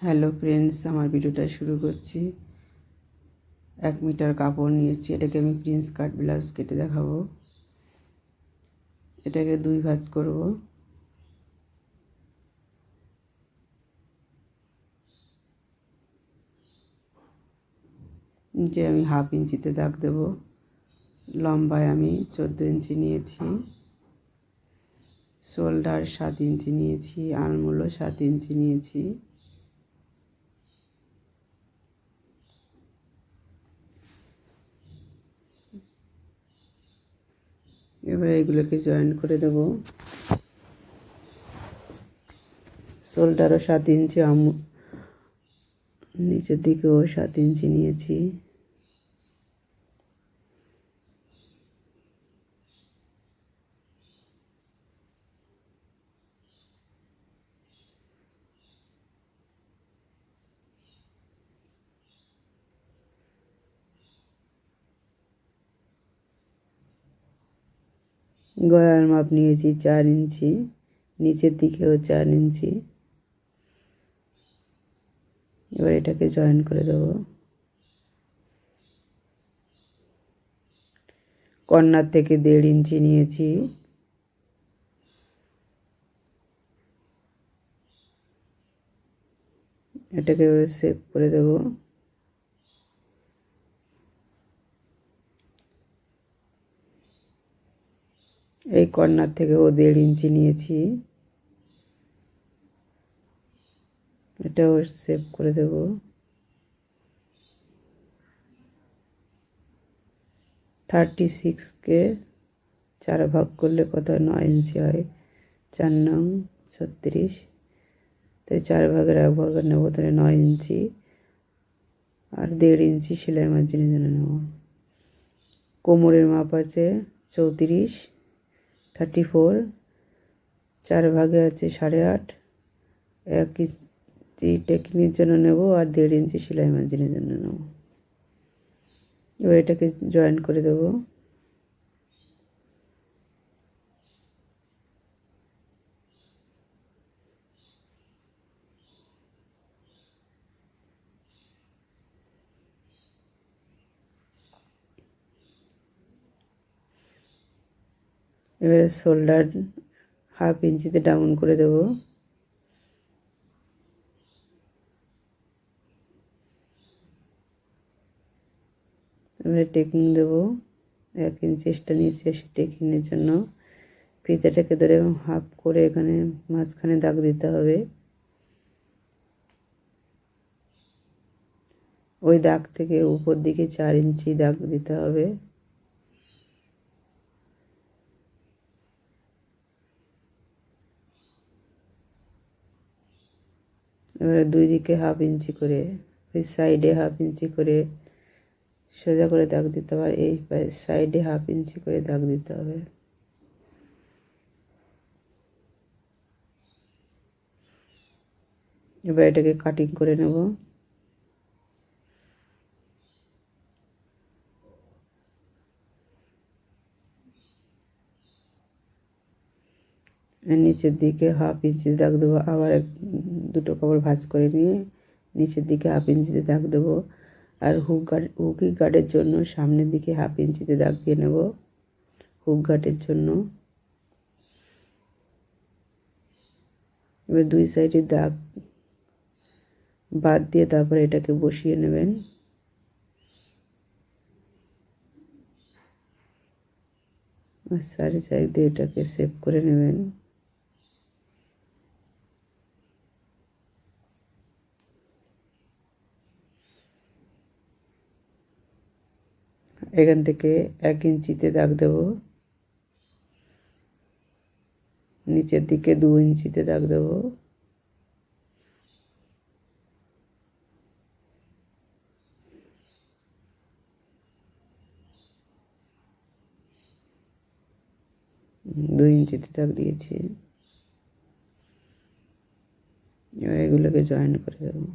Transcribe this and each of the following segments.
Hello friends, আমার ভিডিওটা শুরু করছি। 1 মিটার কাপড় নিয়েছি, এটাকে আমি প্রিন্স কাট ব্লাউজ কেটে দেখাবো। এটাকে 2 ভাঁজ করব। নিচে আমি 1/2 ইঞ্চিতে দাগ দেব। লম্বায় আমি 14 ইঞ্চি নিয়েছি, শোল্ডার 7 ইঞ্চি নিয়েছি, আর্মহোলও 7 ইঞ্চি নিয়েছি। এবারে এগুলোকে জয়েন করে দেব। শোল্ডারও 7 ইঞ্চি, নিচের দিকেও 7 ইঞ্চি নিয়েছি। গলার মাপ নিয়েছি 4 ইঞ্চি, নিচের দিকেও 4 ইঞ্চি। এবার এটাকে জয়েন করে দেব। কর্নার থেকে 1.5 ইঞ্চি নিয়েছি, এটাকে সেভ করে দেব। এই কর্নার থেকেও 1.5 ইঞ্চি নিয়েছি, এটাও সেভ করে দেব। থার্টি সিক্সকে 4 ভাগ করলে কত 9 ইঞ্চি হয়। 4 নং 36, তাই 4 ভাগের 1 ভাগ নেব, তাহলে 9 ইঞ্চি। আর 1.5 ইঞ্চি সেলাই মার্জিনের জন্য নেব। কোমরের মাপ আছে 34, 34, 4 ভাগে আছে 8.5, 1 ইঞ্চি টেকিংয়ের জন্য নেব আর 1.5 ইঞ্চি সেলাই মার্জিনের জন্য নেব। এবার এটাকে জয়েন করে দেব। এবারে শোল্ডার 1/2 ইঞ্চিতে ডাউন করে দেব। এবারে টেকিং দেব। 1 ইঞ্চি এক্সট্রা নিয়েছি টেকিংয়ের জন্য। ফিতাটাকে ধরে 1/2 করে এখানে মাঝখানে দাগ দিতে হবে। ওই দাগ থেকে উপর দিকে 4 ইঞ্চি দাগ দিতে হবে। এবারে 2 দিকে 1/2 ইঞ্চি করে, ওই সাইডে 1/2 ইঞ্চি করে সোজা করে দাগ দিতে হবে। এই সাইডে 1/2 ইঞ্চি করে দাগ দিতে হবে। এবার এটাকে কাটিং করে নেব। নিচের দিকে 1/2 ইঞ্চি দাগ দেবো। আবার দুটো কাপড় ভাঁজ করে নিয়ে নিচের দিকে 1/2 ইঞ্চিতে দাগ দেবো। আর হুকি গার্ডের জন্য সামনের দিকে 1/2 ইঞ্চিতে দাগ দিয়ে নেব হুক গার্ডের জন্য। এবার 2 সাইডে দাগ বাদ দিয়ে তারপরে এটাকে বসিয়ে নেবেন। আর 4 সাইড দিয়ে এটাকে সেভ করে নেবেন। এখান থেকে 1 ইঞ্চিতে দাগ দেব, নিচের দিকে 2 ইঞ্চিতে দাগ দেব। দুই ইঞ্চিতে দাগ দিয়েছি। এবার এগুলোকে জয়েন করে দেবো।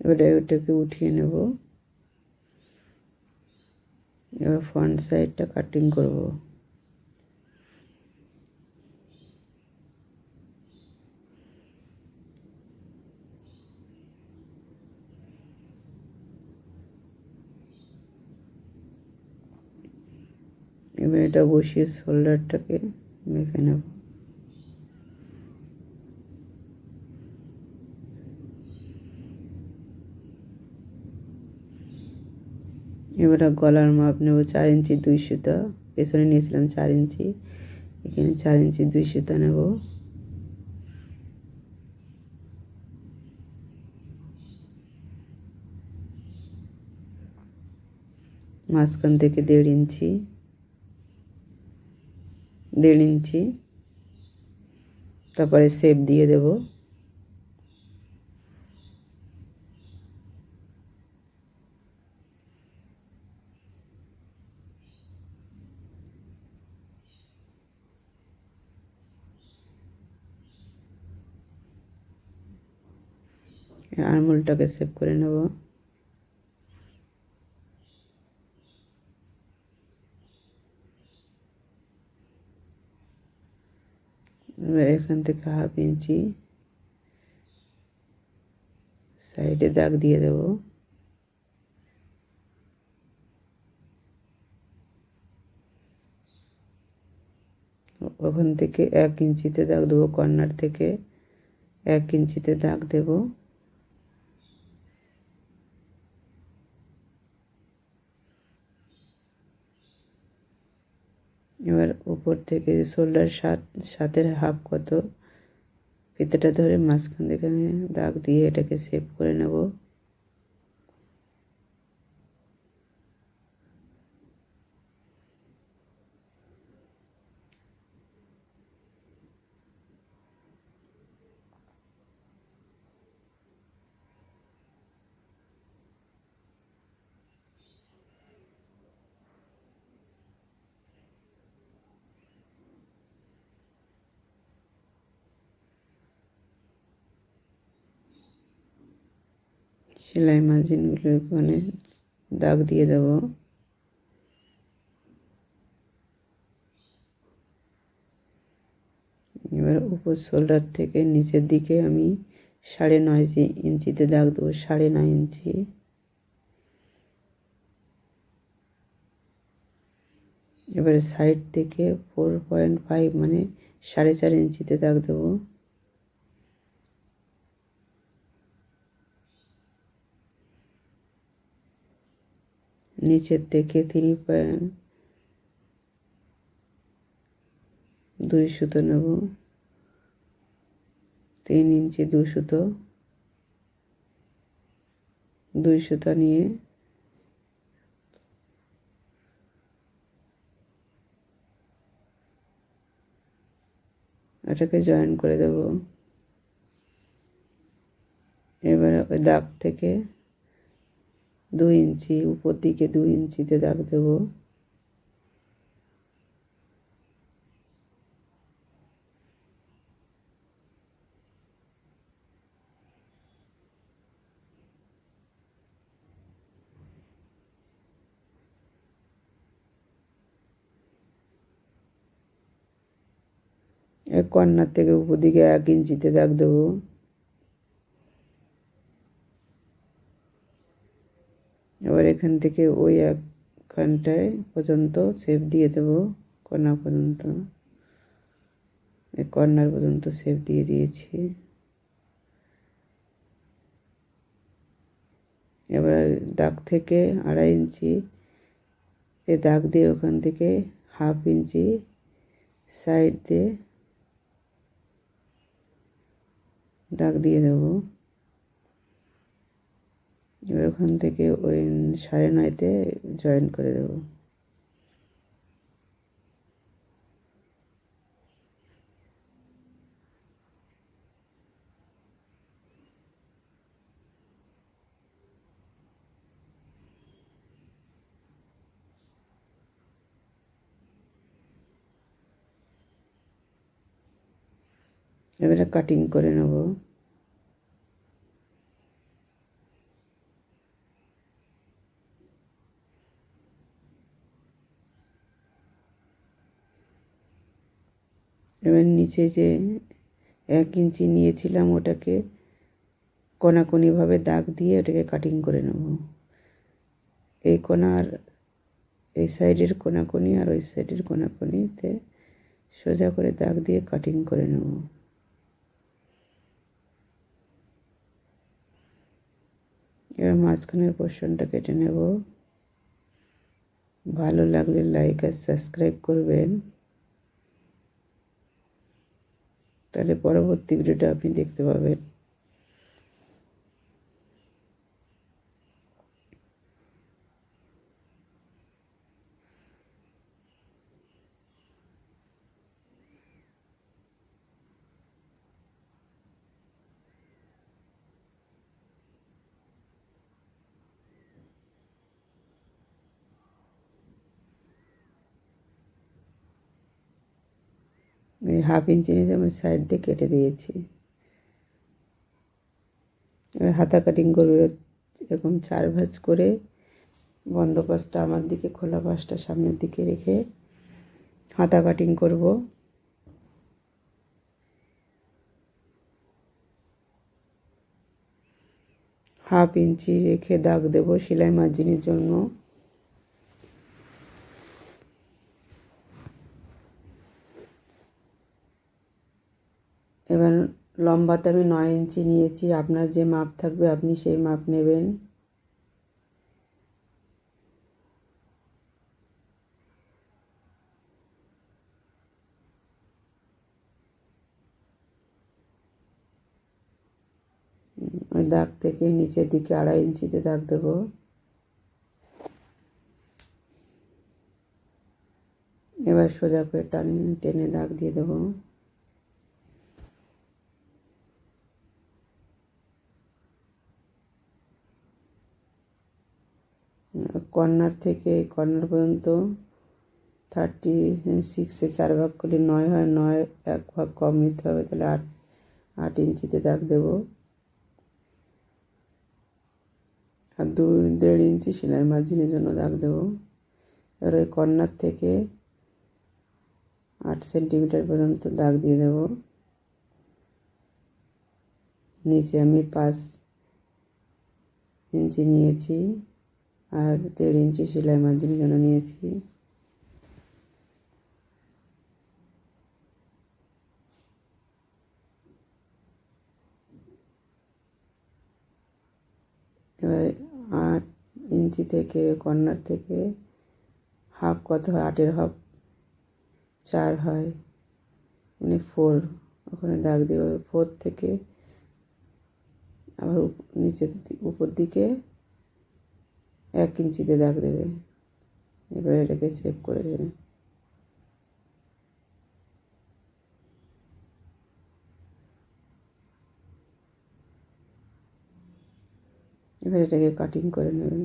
এবারে ওটাকে উঠিয়ে নেব। এবার ফ্রন্ট সাইডটা কাটিং করব। এবার এটা বসিয়ে শোল্ডারটাকে মেপে নেব। এবারে গলার মাপ নেব 4 ইঞ্চি 2 সুতা, পেছনে নিয়েছিলাম 4 ইঞ্চি, এখানে 4 ইঞ্চি 2 সুতা নেব। মাঝখান থেকে 1.5 ইঞ্চি, 1.5 ইঞ্চি, তারপরে শেপ দিয়ে দেব। আরমোলটাকে শেপ করে নেব। এখান থেকে 1/2 ইঞ্চি সাইডে দাগ দিয়ে দেব। ওখান থেকে 1 ইঞ্চিতে দাগ দেবো, কর্নার থেকে 1 ইঞ্চিতে দাগ দেব। এবার উপর থেকে শোল্ডার 7/7 হাফ কত ফিতেটা ধরে মাঝখান থেকে আমি দাগ দিয়ে এটাকে শেপ করে নেব। সেলাই মার্জিনগুলো এখানে দাগ দিয়ে দেব। এবার উপর শোল্ডার থেকে নিচের দিকে আমি 9.5 ইঞ্চিতে দাগ দেবো, 9.5 ইঞ্চি। এবারে সাইড থেকে 4.5 মানে 4.5 ইঞ্চিতে দাগ দেবো। নিচের থেকে 3.2 সুতো নেব, 3 ইঞ্চি 2 সুতো, 2 সুতো নিয়ে এটাকে জয়েন করে দেব। এবারে ওই দাগ থেকে 2 ইঞ্চি উপর দিকে 2 ইঞ্চিতে দাগ দেব। কর্নার থেকে উপর দিকে 1 ইঞ্চিতে দাগ দেবো। এবার এখান থেকে ওই একখানটায় পর্যন্ত শেপ দিয়ে দেবো, কর্নার পর্যন্ত, এই কর্নার পর্যন্ত শেপ দিয়ে দিয়েছি। এবার দাগ থেকে 2.5 ইঞ্চি দাগ দিয়ে ওখান থেকে 1/2 ইঞ্চি সাইড দিয়ে দাগ দিয়ে দেবো। এবার ওখান থেকে ওই 9.5তে জয়েন করে দেবো। এবারে কাটিং করে নেব। এবার নিচে যে 1 ইঞ্চি নিয়েছিলাম ওটাকে কোনাকুনিভাবে দাগ দিয়ে ওটাকে কাটিং করে নেব। এই কোনার এই সাইডের কোনাকুনি আর ওই সাইডের কোনাকুনিতে সোজা করে দাগ দিয়ে কাটিং করে নেব। এবার মাঝখানের পোর্শনটা কেটে নেব। ভালো লাগলে লাইক আর সাবস্ক্রাইব করবেন, তাহলে পরবর্তী ভিডিওটা আপনি দেখতে পাবেন। এই 1/2 ইঞ্চি নিচে আমি সাইড দিয়ে কেটে দিয়েছি। এবার হাতা কাটিং করবে এরকম 4 ভাঁজ করে বন্ধ পাশটা আমার দিকে, খোলা পাশটা সামনের দিকে রেখে হাতা কাটিং করব। হাফ ইঞ্চি রেখে দাগ দেব সেলাই মার্জিনের জন্য। এবার লম্বাতে আমি 9 ইঞ্চি নিয়েছি, আপনার যে মাপ থাকবে আপনি সেই মাপ নেবেন। ওই দাগ থেকে নিচের দিকে 2.5 ইঞ্চিতে দাগ দেব। এবার সোজা করে টেনে দাগ দিয়ে দেব। কর্নার থেকে কর্নার পর্যন্ত 36-এ 4 ভাগ করলে 9 হয়, 9 1 ভাগ কম নিতে হবে, তাহলে 8 ইঞ্চিতে দাগ দেব। আর 2.5 ইঞ্চি সেলাই মার্জিনের জন্য দাগ দেব। এবার ওই কর্নার থেকে 8 সেন্টিমিটার পর্যন্ত দাগ দিয়ে দেব। নিচে আমি 5 ইঞ্চি নিয়েছি আর 1.5 ইঞ্চি সেলাই মার্জিনের জন্য নিয়েছি। এবার 8 ইঞ্চি থেকে কর্নার থেকে হাফ কত হয়, 8-এর হাফ 4 হয়, মানে 4, ওখানে দাগ দেবে। 4 থেকে আবার নিচের উপর দিকে 1 ইঞ্চিতে দাগ দেবে। এবার এটাকে সেভ করে দেবে। এবার এটাকে কাটিং করে নেবে।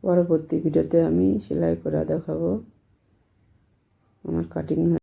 পরবর্তী ভিডিওতে আমি সেলাই করা দেখাবো। আমার কাটিং